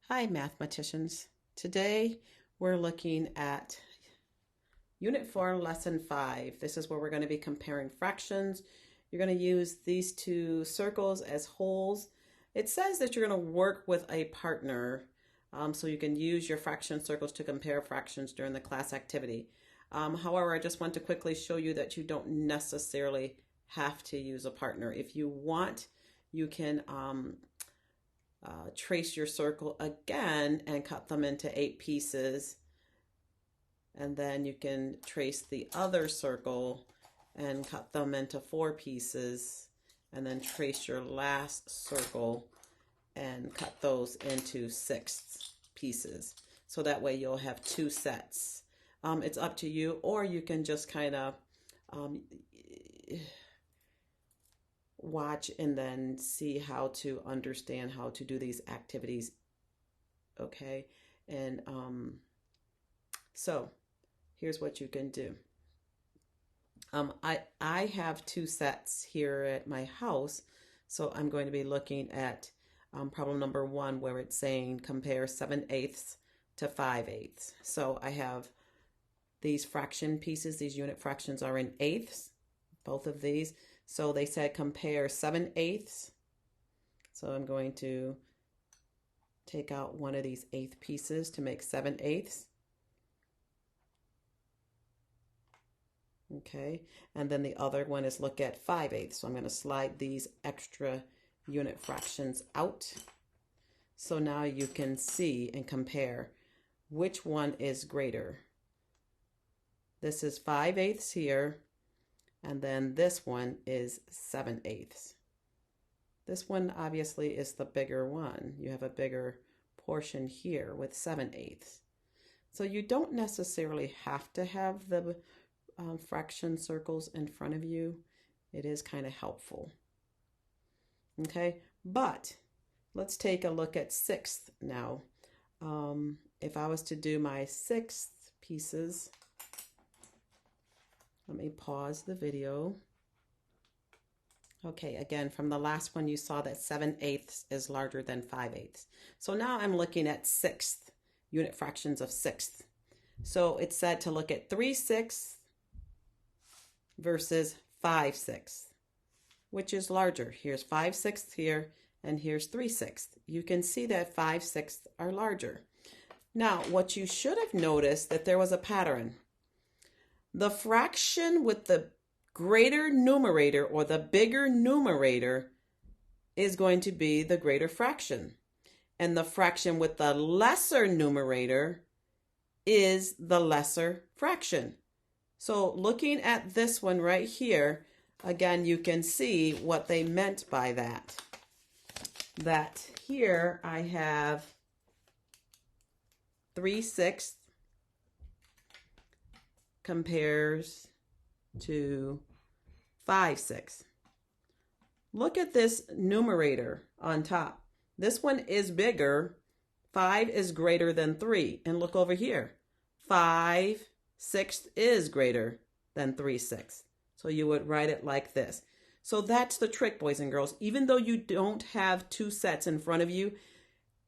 Hi, mathematicians. Today we're looking at Unit 4, Lesson 5. This is where we're going to be comparing fractions. You're going to use these two circles as wholes. It says that you're going to work with a partner, so you can use your fraction circles to compare fractions during the class activity. However, I just want to quickly show you that you don't necessarily have to use a partner. If you want, you can trace your circle again and cut them into 8 pieces, and then you can trace the other circle and cut them into 4 pieces, and then trace your last circle and cut those into 6 pieces, so that way you'll have 2 sets. It's up to you, or you can just kind of watch and then see how to understand how to do these activities. Okay, and so here's what you can do. I have 2 sets here at my house, so I'm going to be looking at problem number 1, where it's saying compare 7/8 to 5/8. So I have these fraction pieces. These unit fractions are in eighths, both of these. So they said compare 7/8. So I'm going to take out one of these 1/8 pieces to make 7/8. Okay, and then the other one is look at 5/8. So I'm going to slide these extra unit fractions out. So now you can see and compare which one is greater. This is 5/8 here, and then this one is 7/8. This one obviously is the bigger one. You have a bigger portion here with 7/8. So you don't necessarily have to have the fraction circles in front of you. It is kind of helpful. Okay, but let's take a look at 6th now. If I was to do my 6th pieces, let me pause the video. Okay, again, from the last one, you saw that 7/8 is larger than 5/8. So now I'm looking at 6th, unit fractions of 6th. So it said to look at 3/6 versus 5/6, which is larger. Here's 5/6 here, and here's 3/6. You can see that 5/6 are larger. Now, what you should have noticed that there was a pattern. The fraction with the greater numerator or the bigger numerator is going to be the greater fraction. And the fraction with the lesser numerator is the lesser fraction. So looking at this one right here, again, you can see what they meant by that. That here I have 3/6 compares to 5/6. Look at this numerator on top. This one is bigger. 5 is greater than 3. And look over here. 5/6 is greater than 3/6. So you would write it like this. So that's the trick, boys and girls. Even though you don't have 2 sets in front of you,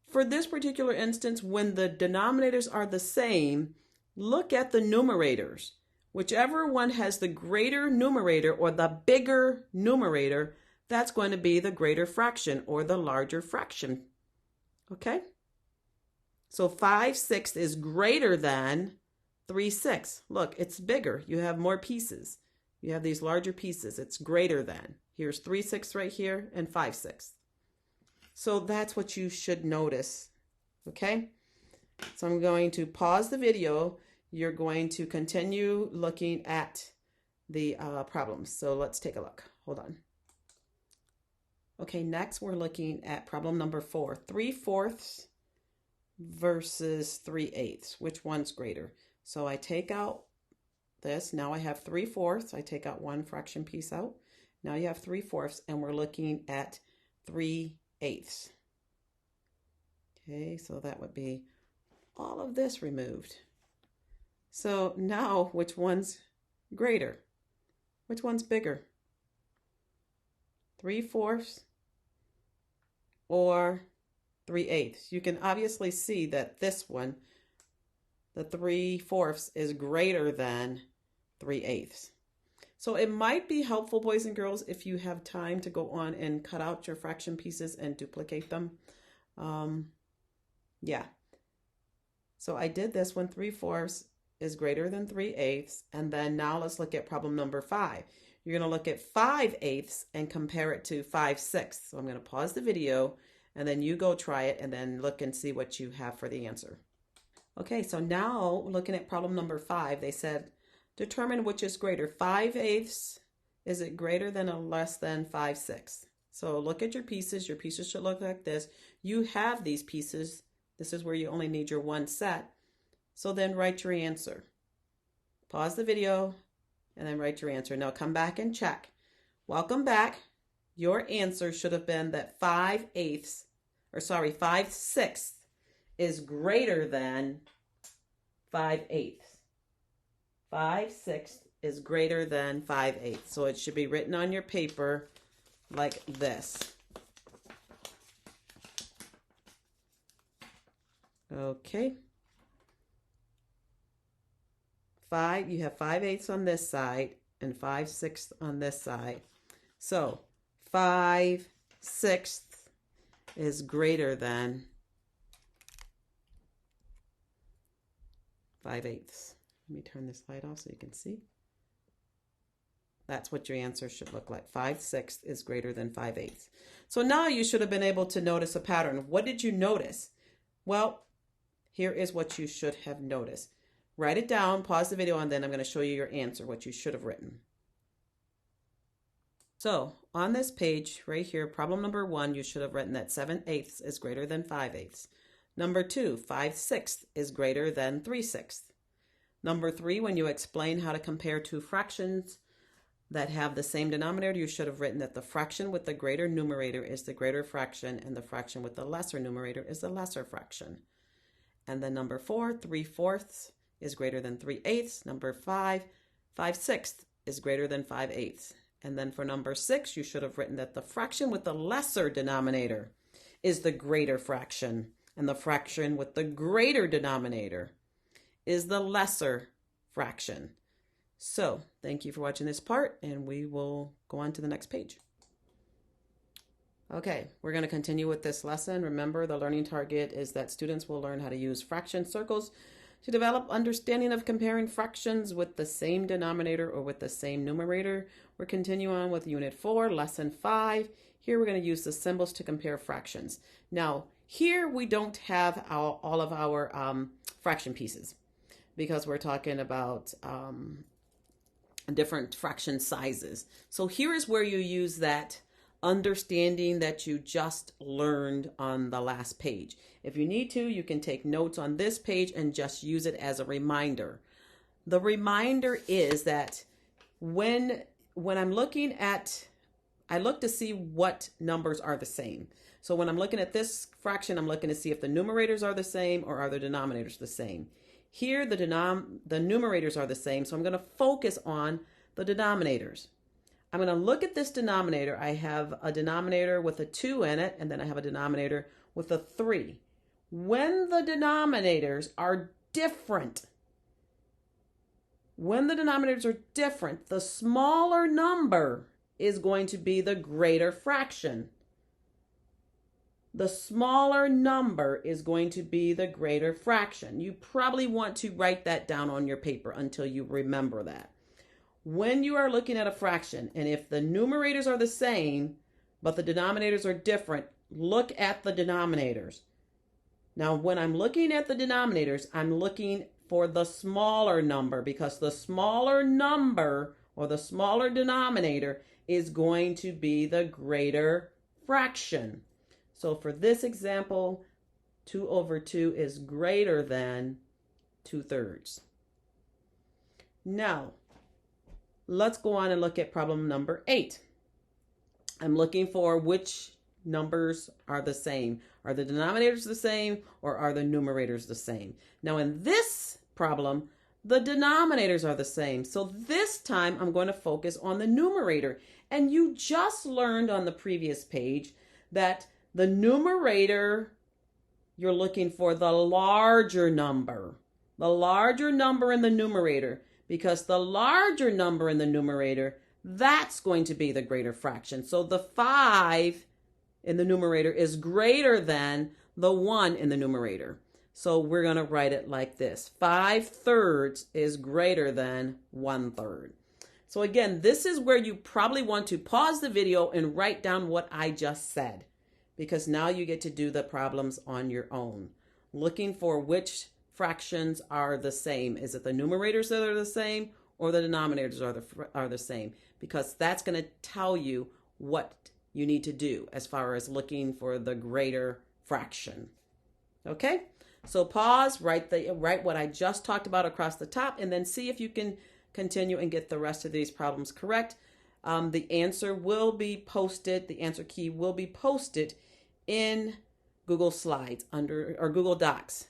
for this particular instance, when the denominators are the same, look at the numerators. Whichever one has the greater numerator or the bigger numerator, that's going to be the greater fraction or the larger fraction. Okay? So 5/6 is greater than 3/6. Look, it's bigger. You have more pieces. You have these larger pieces. It's greater than. Here's 3/6 right here and 5/6. So that's what you should notice. Okay? So I'm going to pause the video. You're going to continue looking at the problems. So let's take a look. Hold on. Okay, next we're looking at problem number 4. 3/4 versus 3/8. Which one's greater? So I take out this. Now I have 3/4. I take out one fraction piece out. Now you have 3/4, and we're looking at 3/8. Okay, so that would be all of this removed. So now, which one's greater? Which one's bigger? 3/4 or 3/8. You can obviously see that this one, the 3/4 is greater than 3/8. So it might be helpful, boys and girls, if you have time to go on and cut out your fraction pieces and duplicate them. Yeah. So I did this when 3/4 is greater than 3/8. And then now let's look at problem number 5. You're going to look at 5/8 and compare it to 5/6. So I'm going to pause the video and then you go try it and then look and see what you have for the answer. Okay, so now looking at problem number 5, they said, determine which is greater, 5/8, is it greater than or less than 5/6? So look at your pieces. Your pieces should look like this. You have these pieces. This is where you only need your one set. So then write your answer. Pause the video and then write your answer. Now come back and check. Welcome back. Your answer should have been that 5/6 is greater than 5/8. 5/6 is greater than 5/8. So it should be written on your paper like this. Okay. You have 5/8 on this side and 5/6 on this side. So 5/6 is greater than 5/8. Let me turn this light off so you can see. That's what your answer should look like. 5/6 is greater than 5/8. So now you should have been able to notice a pattern. What did you notice? Well, here is what you should have noticed. Write it down, pause the video, and then I'm going to show you your answer, what you should have written. So on this page right here, problem number 1, you should have written that 7/8 is greater than 5/8. Number 2, 5/6 is greater than 3/6. Number 3, when you explain how to compare two fractions that have the same denominator, you should have written that the fraction with the greater numerator is the greater fraction and the fraction with the lesser numerator is the lesser fraction. And then number 4, 3/4 is greater than 3/8. Number 5, 5/6 is greater than 5/8. And then for number 6, you should have written that the fraction with the lesser denominator is the greater fraction and the fraction with the greater denominator is the lesser fraction. So thank you for watching this part, and we will go on to the next page. Okay, we're going to continue with this lesson. Remember, the learning target is that students will learn how to use fraction circles to develop understanding of comparing fractions with the same denominator or with the same numerator. We're continuing on with Unit 4, Lesson 5. Here we're going to use the symbols to compare fractions. Now, here we don't have all of our fraction pieces because we're talking about different fraction sizes. So here is where you use that understanding that you just learned on the last page. If you need to, you can take notes on this page and just use it as a reminder. The reminder is that when I'm looking at, I look to see what numbers are the same. So when I'm looking at this fraction, I'm looking to see if the numerators are the same or are the denominators the same. Here, the numerators are the same, so I'm going to focus on the denominators. I'm going to look at this denominator. I have a denominator with a 2 in it, and then I have a denominator with a 3. When the denominators are different, the smaller number is going to be the greater fraction. The smaller number is going to be the greater fraction. You probably want to write that down on your paper until you remember that. When you are looking at a fraction, and if the numerators are the same, but the denominators are different, look at the denominators. Now, when I'm looking at the denominators, I'm looking for the smaller number because the smaller number or the smaller denominator is going to be the greater fraction. So for this example, 2/2 is greater than 2/3. Now, let's go on and look at problem number 8. I'm looking for which numbers are the same. Are the denominators the same or are the numerators the same? Now in this problem, the denominators are the same. So this time I'm going to focus on the numerator. And you just learned on the previous page that the numerator you're looking for the larger number in the numerator, because the larger number in the numerator, that's going to be the greater fraction. So the 5 in the numerator is greater than the 1 in the numerator. So we're going to write it like this. 5/3 is greater than 1/3. So again, this is where you probably want to pause the video and write down what I just said, because now you get to do the problems on your own, looking for which fractions are the same. Is it the numerators that are the same or the denominators are the same? Because that's going to tell you what you need to do as far as looking for the greater fraction. Okay? So pause, write what I just talked about across the top, and then see if you can continue and get the rest of these problems correct. The answer will be posted, the answer key will be posted in Google Slides or Google Docs.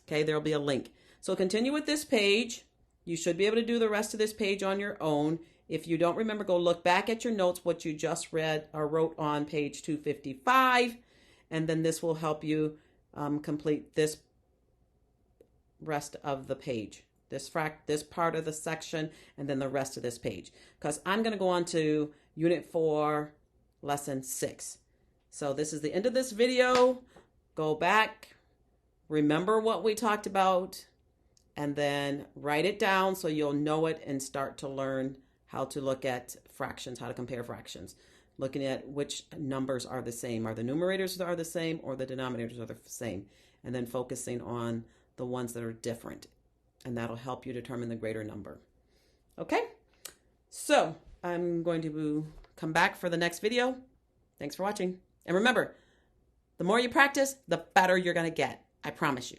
Okay, there'll be a link. So continue with this page. You should be able to do the rest of this page on your own. If you don't remember, go look back at your notes, what you just read or wrote on page 255, and then this will help you complete this rest of the page, this part of the section, and then the rest of this page, because I'm going to go on to Unit 4, Lesson 6. So this is the end of this video. Go back, remember what we talked about, and then write it down so you'll know it and start to learn how to look at fractions, how to compare fractions, looking at which numbers are the same. Are the numerators are the same or the denominators are the same? And then focusing on the ones that are different. And that'll help you determine the greater number. Okay? So I'm going to come back for the next video. Thanks for watching. And remember, the more you practice, the better you're going to get. I promise you.